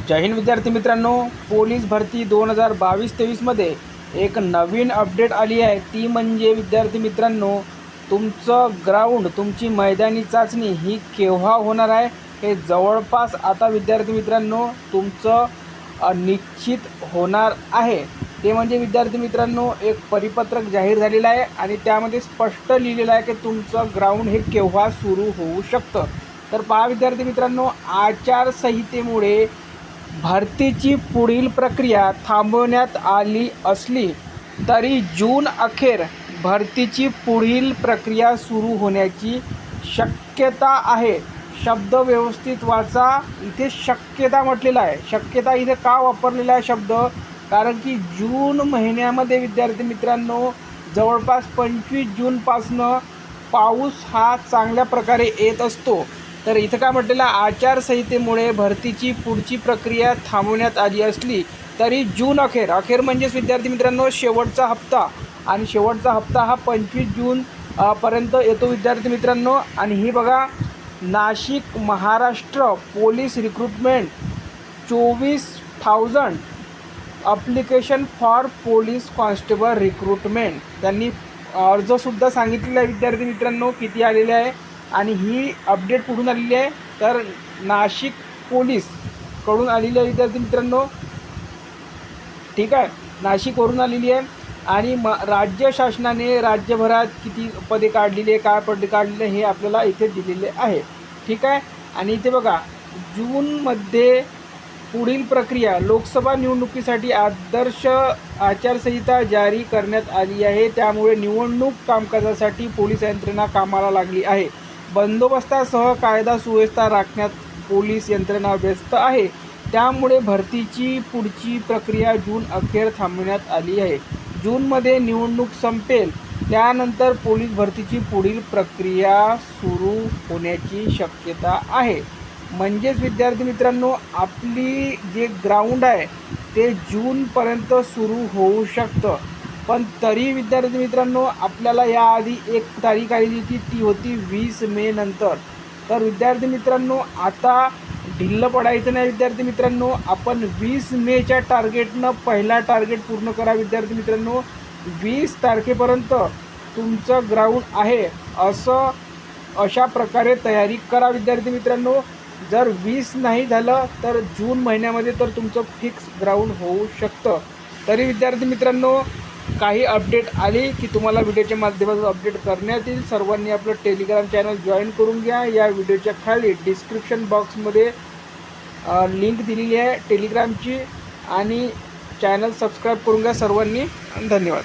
जय हिंद विद्यार्थी मित्रांनो, पोलीस भरती 2022-23 मध्ये एक नवीन अपडेट आली आहे। ती म्हणजे विद्यार्थी मित्रांनो, तुमचं ग्राउंड, तुमची मैदानी चाचणी ही केव्हा होणार आहे हे जवळपास आता विद्यार्थी मित्रांनो तुमचं निश्चित होणार आहे। ते म्हणजे विद्यार्थी मित्रांनो एक परिपत्रक जाहीर झालेलं आहे आणि त्यामध्ये स्पष्ट लिहिलेलं आहे की तुमचं ग्राउंड हे केव्हा सुरू होऊ शकतं। तर पहा विद्यार्थी मित्रांनो, आचारसंहितेमुळे भरतीची पुढील प्रक्रिया थांबवण्यात आली असली तरी जून अखेर भरतीची पुढील प्रक्रिया सुरू होण्याची शक्यता आहे। शब्द व्यवस्थित वाचा, इथे शक्यता म्हटलेला आहे। शक्यता इथे का वापरलेला आहे शब्द, कारण की जून महिन्यामध्ये विद्यार्थी मित्रांनो जवळपास 25 जूनपासनं पाऊस हा चांगल्या प्रकारे येत असतो। तर इथं काय म्हटलेलं, आचारसंहितेमुळे भरतीची पुढची प्रक्रिया थांबवण्यात आली असली तरी जून अखेर म्हणजेच विद्यार्थी मित्रांनो शेवटचा हप्ता, आणि शेवटचा हप्ता हा 25 जून पर्यंत येतो विद्यार्थी मित्रांनो। आणि ही बघा, Nashik Maharashtra police recruitment 24,000 application for police constable recruitment, त्यांनी अर्जसुद्धा सांगितलेला आहे विद्यार्थी मित्रांनो किती आलेले आहे। आणि ही अपडेट कुठून आलेली आहे तर नाशिक पोलीस कडून आलेली आहे विद्यार्थी मित्रांनो, ठीक आहे, नाशिकवरून आलेली आहे। आणि राज्य शासनाने राज्यभरात किती पदे काढलेली आहे, काय पदे काढलेले हे आपल्याला इथे दिलेले आहे, ठीक आहे। आणि इथे बघा, जूनमध्ये पुढील प्रक्रिया, लोकसभा निवडणुकीसाठी आदर्श आचारसंहिता जारी करण्यात आली आहे, त्यामुळे निवडणूक कामकाजासाठी पोलीस यंत्रणा कामाला लागली आहे। बंदोबस्तासह कायदा सुव्यवस्था राखण्यात पोलीस यंत्रणा व्यस्त आहे, त्यामुळे भरतीची पुढची प्रक्रिया जून अखेर थांबवण्यात आली आहे। जूनमध्ये निवडणूक संपेल त्यानंतर पोलीस भरतीची पुढील प्रक्रिया सुरू होण्याची शक्यता आहे। म्हणजेच विद्यार्थी मित्रांनो आपली जे ग्राउंड आहे ते जूनपर्यंत सुरू होऊ शकतं, पण तरी विद्यार्थी मित्रांनो आपल्याला याआधी एक तारीख आलेली होती, ती होती 20 मे नंतर। तर विद्यार्थी मित्रांनो आता ढिल्लं पडायचं नाही विद्यार्थी मित्रांनो, आपण 20 मेच्या टार्गेटनं पहिला टार्गेट पूर्ण करा विद्यार्थी मित्रांनो। 20 तारखेपर्यंत तुमचं ग्राउंड आहे अशा प्रकारे तयारी करा विद्यार्थी मित्रांनो। जर 20 नाही झालं तर जून महिन्यामध्ये तर तुमचं फिक्स ग्राउंड होऊ शकतं। तरी विद्यार्थी मित्रांनो काही अपडेट आली की तुम्हाला व्हिडिओच्या माध्यमातून अपडेट करण्यात येईल। सर्वांनी आपलं टेलिग्राम चॅनल जॉईन करून घ्या। या व्हिडिओच्या खाली डिस्क्रिप्शन बॉक्समध्ये लिंक दिलेली आहे टेलिग्रामची, आणि चॅनल सबस्क्राईब करून घ्या सर्वांनी। धन्यवाद।